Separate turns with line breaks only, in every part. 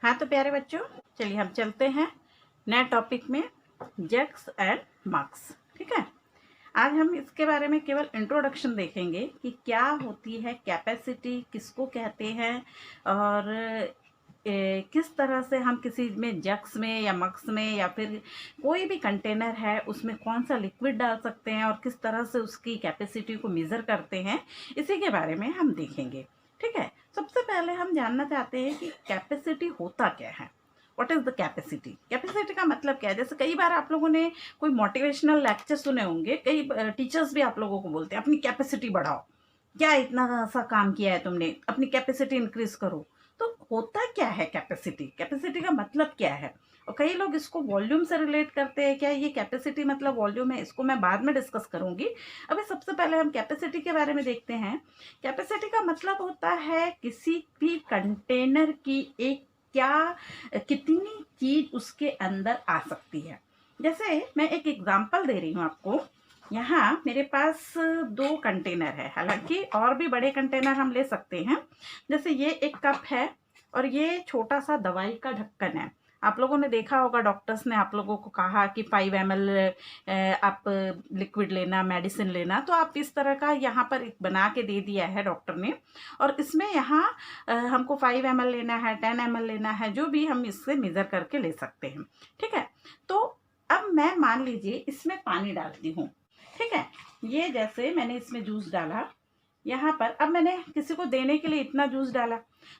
हाँ तो प्यारे बच्चों, चलिए हम चलते हैं नए टॉपिक में, जग्स एंड मग्स। ठीक है, आज हम इसके बारे में केवल इंट्रोडक्शन देखेंगे कि क्या होती है कैपेसिटी, किसको कहते हैं, और किस तरह से हम किसी में जग्स में या मग्स में या फिर कोई भी कंटेनर है उसमें कौन सा लिक्विड डाल सकते हैं और किस तरह से उसकी कैपेसिटी को मेज़र करते हैं, इसी के बारे में हम देखेंगे। ठीक है, सबसे पहले हम जानना चाहते हैं कि कैपेसिटी होता क्या है। What is the capacity? Capacity का मतलब क्या है? जैसे कई बार आप लोगों ने कोई मोटिवेशनल लेक्चर सुने होंगे, कई टीचर्स भी आप लोगों को बोलते हैं अपनी कैपेसिटी बढ़ाओ, क्या इतना सा काम किया है तुमने, अपनी कैपेसिटी इंक्रीज करो। तो होता क्या है कैपेसिटी? कैपेसिटी का मतलब क्या है? और कई लोग इसको वॉल्यूम से रिलेट करते हैं, क्या ये कैपेसिटी मतलब वॉल्यूम है? इसको मैं बाद में डिस्कस करूंगी। अभी सबसे पहले हम कैपेसिटी के बारे में देखते हैं। कैपेसिटी का मतलब होता है किसी भी कंटेनर की एक कितनी चीज उसके अंदर आ सकती है। जैसे मैं एक एग्जांपल दे रही हूँ आपको। यहाँ मेरे पास दो कंटेनर है, हालांकि और भी बड़े कंटेनर हम ले सकते हैं। जैसे ये एक कप है और ये छोटा सा दवाई का ढक्कन है। आप लोगों ने देखा होगा, डॉक्टर्स ने आप लोगों को कहा कि 5 ml आप लिक्विड लेना, मेडिसिन लेना, तो आप इस तरह का यहाँ पर एक बना के दे दिया है डॉक्टर ने। और इसमें यहाँ हमको 5 ml लेना है, 10 ml लेना है, जो भी हम इससे मेज़र करके ले सकते हैं। ठीक है, तो अब मैं मान लीजिए इसमें पानी डालती हूँ। ठीक है, ये जैसे मैंने इसमें जूस डाला यहाँ पर, अब मैंने किसी को देने के लिए इतना जूस डाला,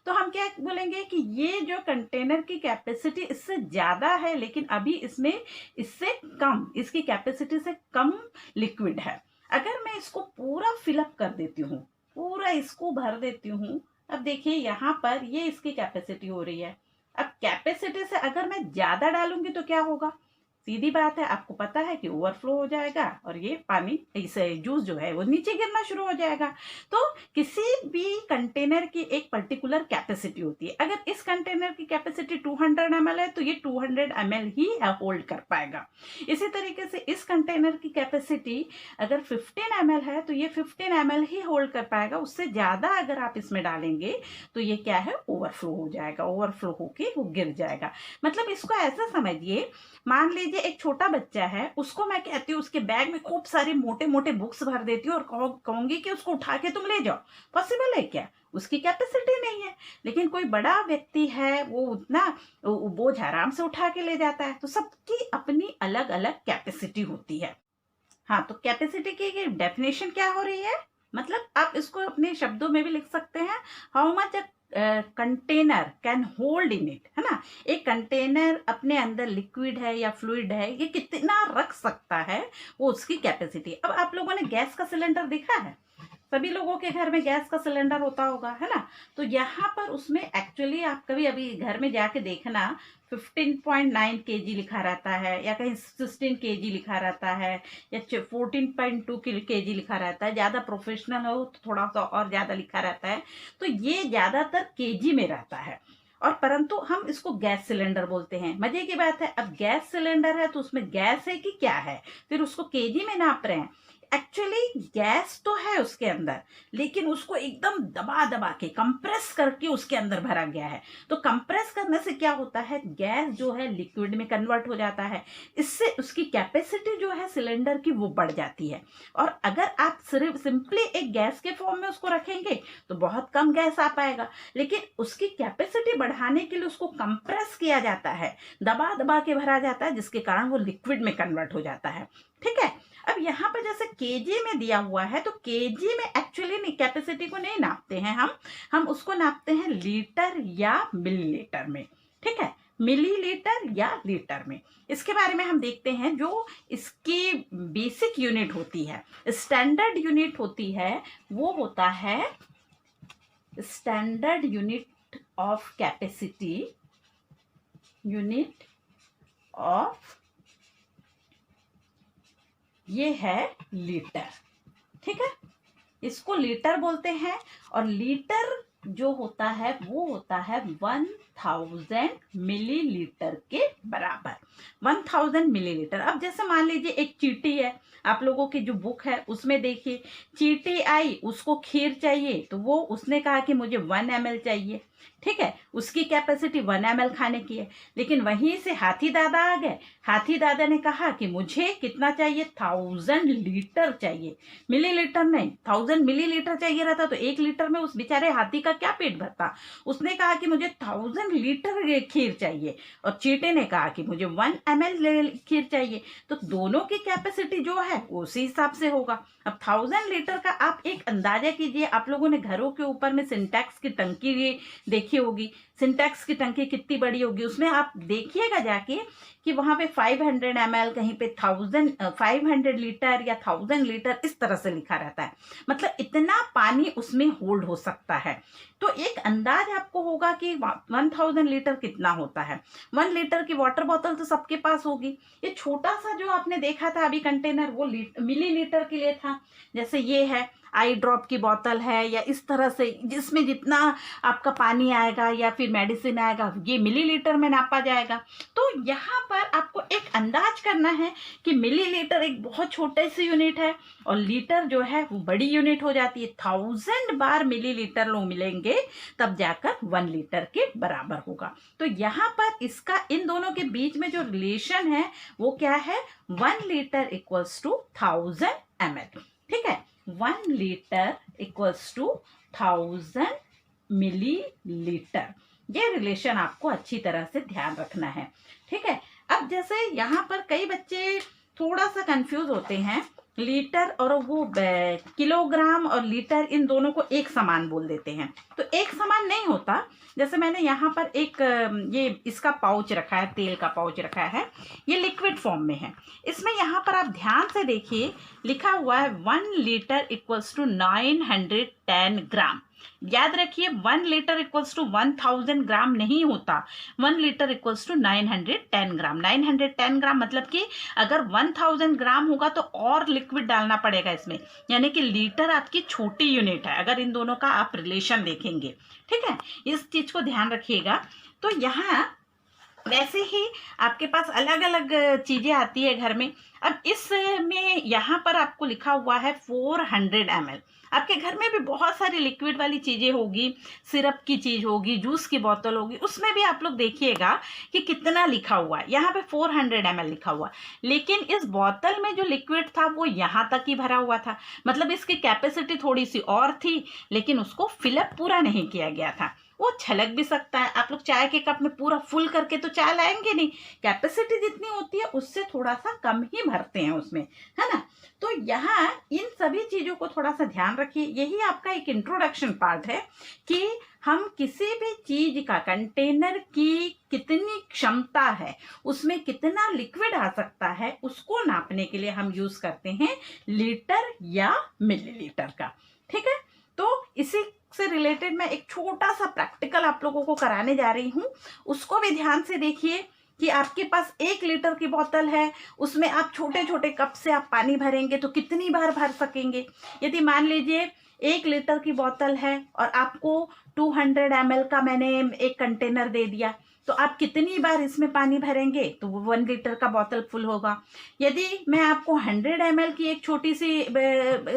तो हम क्या बोलेंगे कि ये जो कंटेनर की कैपेसिटी इससे ज्यादा है, लेकिन अभी इसमें इससे कम, इसकी कैपेसिटी से कम लिक्विड है। अगर मैं इसको पूरा फिलअप कर देती हूँ, पूरा इसको भर देती हूँ, अब देखिए यहाँ पर ये इसकी कैपेसिटी हो रही है। अब कैपेसिटी से अगर मैं ज्यादा डालूंगी तो क्या होगा? सीधी बात है, आपको पता है कि ओवरफ्लो हो जाएगा और ये पानी, इसे जूस जो है वो नीचे गिरना शुरू हो जाएगा। तो किसी भी कंटेनर की एक पर्टिकुलर कैपेसिटी होती है। अगर इस कंटेनर की कैपेसिटी 200 ml है तो ये 200 ml ही होल्ड कर पाएगा। इसी तरीके से इस कंटेनर की कैपेसिटी अगर 15 ml है तो ये 15 ml ही होल्ड कर पाएगा। उससे ज्यादा अगर आप इसमें डालेंगे तो ये क्या है, ओवरफ्लो हो जाएगा, ओवरफ्लो होके वो गिर जाएगा। मतलब इसको ऐसा समझिए, मान लीजिए एक छोटा बच्चा है, उसको मैं कहती हूँ उसके बैग में खूब सारे मोटे मोटे बुक्स भर देती हूँ और कहूंगी कि उसको उठा के तुम ले जाओ। पॉसिबल है क्या? उसकी कैपेसिटी नहीं है। लेकिन कोई बड़ा व्यक्ति है, वो उतना बोझ आराम से उठा के ले जाता है। तो सबकी अपनी अलग अलग कैपेसिटी होती है। हाँ, तो कैपेसिटी की डेफिनेशन क्या हो रही है? मतलब आप इसको अपने शब्दों में भी लिख सकते हैं, how much container can hold in it, है ना। एक कंटेनर अपने अंदर लिक्विड है या फ्लूइड है, ये कितना रख सकता है, वो उसकी कैपेसिटी। अब आप लोगों ने गैस का सिलेंडर देखा है, सभी लोगों के घर में गैस का सिलेंडर होता होगा, है ना। तो यहाँ पर उसमें एक्चुअली आप कभी अभी घर में जाके देखना, 15.9 kg लिखा रहता है, या कहीं 16 kg लिखा रहता है, या 14.2 kg लिखा रहता है। ज्यादा प्रोफेशनल हो तो थोड़ा सा और ज्यादा लिखा रहता है। तो ये ज्यादातर केजी में रहता है, और परंतु हम इसको गैस सिलेंडर बोलते हैं। मजे की बात है, अब गैस सिलेंडर है तो उसमें गैस है कि क्या है, फिर उसको केजी में नाप रहे हैं। एक्चुअली गैस तो है उसके अंदर, लेकिन उसको एकदम दबा दबा के कंप्रेस करके उसके अंदर भरा गया है। तो कंप्रेस करने से क्या होता है, गैस जो है लिक्विड में कन्वर्ट हो जाता है। इससे उसकी कैपेसिटी जो है सिलेंडर की वो बढ़ जाती है। और अगर आप सिर्फ सिंपली एक गैस के फॉर्म में उसको रखेंगे तो बहुत कम गैस आ पाएगा, लेकिन उसकी कैपेसिटी बढ़ाने के लिए उसको कंप्रेस किया जाता है, दबा दबा के भरा जाता है, जिसके कारण वो लिक्विड में कन्वर्ट हो जाता है। ठीक है, अब यहाँ पर जैसे केजी में दिया हुआ है, तो केजी में एक्चुअली कैपेसिटी को नहीं नापते हैं हम उसको नापते हैं लीटर या मिलीलीटर में। ठीक है, मिलीलीटर या लीटर में। इसके बारे में हम देखते हैं, जो इसकी बेसिक यूनिट होती है, स्टैंडर्ड यूनिट होती है, वो होता है standard unit of capacity, unit of, ये है लीटर। ठीक है, इसको लीटर बोलते हैं। और लीटर जो होता है वो होता है 1000 मिलीलीटर के बराबर, 1000 मिलीलीटर। अब जैसे मान लीजिए एक चींटी है, आप लोगों की जो बुक है उसमें देखिए, चींटी आई, उसको खीर चाहिए, तो वो उसने कहा कि मुझे 1 ml चाहिए। ठीक है, उसकी कैपेसिटी 1 ml खाने की है। लेकिन वहीं से हाथी दादा आ गए, हाथी दादा ने कहा कि मुझे कितना चाहिए, 1000 लीटर चाहिए, मिलीलीटर नहीं, 1000 मिलीलीटर चाहिए रहता तो 1 लीटर में उस बेचारे हाथी का क्या पेट भरता। उसने कहा कि मुझे 1000 लीटर खीर चाहिए, और चींटे ने कहा कि मुझे 1 ml खीर चाहिए। तो दोनों की कैपेसिटी जो है उसी हिसाब से होगा। अब 1000 लीटर का आप एक अंदाजा कीजिए, आप लोगों ने घरों के ऊपर में सिंटैक्स की टंकी देखी होगी, सिंटैक्स की टंकी कितनी बड़ी होगी, उसमें आप देखिएगा जाके कि वहां पे 500 ml, कहीं पे 500 लीटर या 1000 लीटर इस तरह से लिखा रहता है। मतलब इतना पानी उसमें होल्ड हो सकता है। तो एक अंदाज आपको होगा कि 1000 लीटर कितना होता है। 1 लीटर की वाटर बोतल तो सबके पास होगी। ये छोटा सा जो आपने देखा था अभी कंटेनर, वो मिलीलीटर के लिए था। जैसे ये है आई ड्रॉप की बोतल है, या इस तरह से जिसमें जितना आपका पानी आएगा या फिर मेडिसिन आएगा, ये मिलीलीटर में नापा जाएगा। तो यहाँ पर आपको एक अंदाज करना है कि मिलीलीटर एक बहुत छोटे से यूनिट है, और लीटर जो है वो बड़ी यूनिट हो जाती है। 1000 बार मिलीलीटर लोग मिलेंगे तब जाकर 1 लीटर के बराबर होगा। तो यहाँ पर इसका इन दोनों के बीच में जो रिलेशन है वो क्या है, 1 लीटर इक्वल्स टू 1000 ml। ठीक है, 1 लीटर इक्वल्स टू 1000 मिलीलीटर। ये रिलेशन आपको अच्छी तरह से ध्यान रखना है। ठीक है, अब जैसे यहाँ पर कई बच्चे थोड़ा सा कंफ्यूज होते हैं, लीटर और वो किलोग्राम और लीटर इन दोनों को एक समान बोल देते हैं। तो एक समान नहीं होता। जैसे मैंने यहाँ पर एक ये इसका पाउच रखा है, तेल का पाउच रखा है, ये लिक्विड फॉर्म में है। इसमें यहाँ पर आप ध्यान से देखिए, लिखा हुआ है 1 लीटर इक्वल्स टू 910 ग्राम। याद रखिए 1 लीटर इक्वल्स टू 1000 ग्राम नहीं होता, 1 लीटर इक्वल्स टू 910 ग्राम। 910 ग्राम मतलब कि अगर 1000 ग्राम होगा तो और लिक्विड डालना पड़ेगा इसमें, यानी कि लीटर आपकी छोटी यूनिट है अगर इन दोनों का आप रिलेशन देखेंगे। ठीक है, इस चीज को ध्यान रखिएगा। तो यहाँ वैसे ही आपके पास अलग अलग चीजें आती है घर में। अब इसमें यहाँ पर आपको लिखा हुआ है 400 ml। आपके घर में भी बहुत सारी लिक्विड वाली चीजें होगी, सिरप की चीज होगी, जूस की बोतल होगी, उसमें भी आप लोग देखिएगा कि कितना लिखा हुआ है। यहाँ पे 400 ml लिखा हुआ, लेकिन इस बोतल में जो लिक्विड था वो यहाँ तक ही भरा हुआ था। मतलब इसकी कैपेसिटी थोड़ी सी और थी, लेकिन उसको फिलअप पूरा नहीं किया गया था। वो छलक भी सकता है। आप लोग चाय के कप में पूरा फुल करके तो चाय लाएंगे नहीं, कैपेसिटी जितनी होती है उससे थोड़ा सा कम ही भरते हैं उसमें, है ना। तो यहाँ इन सभी चीजों को थोड़ा सा ध्यान रखिए। यही आपका एक इंट्रोडक्शन पार्ट है कि हम किसी भी चीज का, कंटेनर की कितनी क्षमता है, उसमें कितना लिक्विड आ सकता है, उसको नापने के लिए हम यूज करते हैं लीटर या मिलीलीटर का। ठीक है, तो इसी से रिलेटेड मैं एक छोटा सा प्रैक्टिकल आप लोगों को कराने जा रही हूँ, उसको भी ध्यान से देखिए कि आपके पास 1 लीटर की बोतल है, उसमें आप छोटे छोटे कप से आप पानी भरेंगे तो कितनी बार भर सकेंगे। यदि मान लीजिए 1 लीटर की बोतल है और आपको 200 ml का मैंने एक कंटेनर दे दिया, तो आप कितनी बार इसमें पानी भरेंगे, तो वो 1 लीटर का बोतल फुल होगा। यदि मैं आपको 100 ml की एक छोटी सी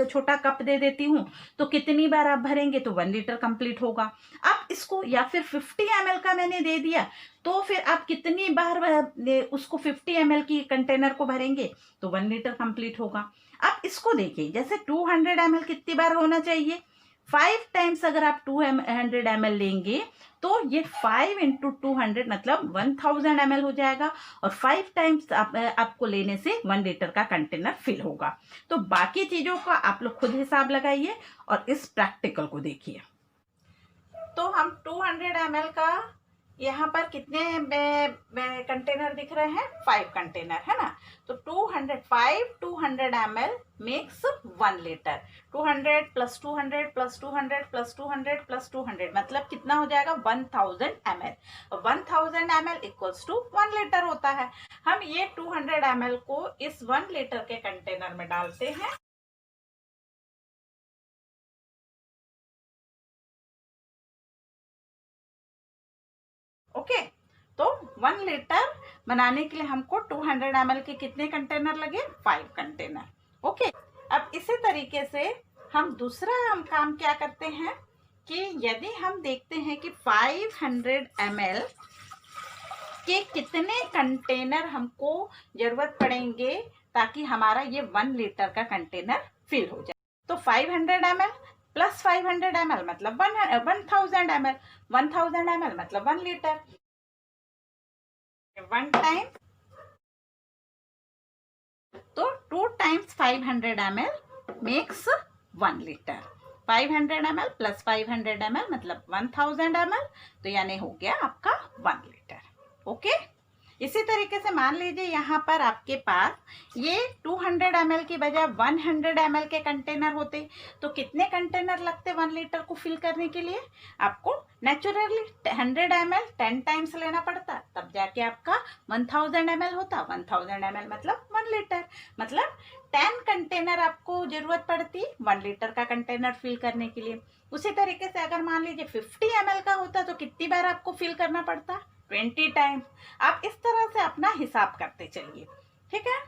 छोटा कप दे देती हूँ, तो कितनी बार आप भरेंगे, तो 1 लीटर कंप्लीट होगा। अब इसको, या फिर 50 ml का मैंने दे दिया, तो फिर आप कितनी बार उसको 50 ml की कंटेनर को भरेंगे, तो 1 लीटर कंप्लीट होगा। आप इसको देखिए, जैसे 200 ml कितनी बार होना चाहिए, 5 टाइम्स अगर आप 200 ml लेंगे तो ये 5 × 200 मतलब 1000 ml हो जाएगा, और 5 टाइम्स आपको लेने से 1 लीटर का कंटेनर फिल होगा। तो बाकी चीजों का आप लोग खुद हिसाब लगाइए और इस प्रैक्टिकल को देखिए। तो हम 200 ml का यहाँ पर कितने कंटेनर दिख रहे हैं, 5 कंटेनर, है ना। तो 200 ml मेक्स 1 लीटर। 200 + 200 + 200 + 200 + 200 मतलब कितना हो जाएगा, 1000 ml। 1000 ml equals to 1 litre होता है। हम ये 200 ml को इस 1 लीटर के कंटेनर में डालते हैं। ओके, तो 1 लीटर बनाने के लिए हमको 200 ml के कितने कंटेनर लगे, 5 कंटेनर। ओके, अब इसी तरीके से हम दूसरा काम क्या करते हैं कि यदि हम देखते हैं कि 500 ml के कितने कंटेनर हमको जरूरत पड़ेंगे ताकि हमारा ये 1 लीटर का कंटेनर फिल हो जाए। तो 500 ml प्लस 500 ml मतलब 1000 ml, 1000 ml मतलब 1 लीटर। 1 टाइम तो 2 times 500 ml makes 1 litre. 500 ml plus 500 ml मतलब 1000 ml, तो यानी हो गया आपका 1 लीटर। ओके, इसी तरीके से मान लीजिए यहाँ पर आपके पास ये 200 ml की बजाय 100 ml के कंटेनर होते, तो कितने कंटेनर लगते 1 लीटर को फिल करने के लिए? आपको नेचुरली 100 ml 10 टाइम्स लेना पड़ता, तब जाके आपका 1000 ml होता। 1000 ml मतलब 1 लीटर, मतलब 10 कंटेनर आपको जरूरत पड़ती 1 लीटर का कंटेनर फिल करने के लिए। उसी तरीके से अगर मान लीजिए 50 ml का होता तो कितनी बार आपको फिल करना पड़ता? 20 टाइम्स। आप इस तरह से अपना हिसाब करते चलिए, ठीक है।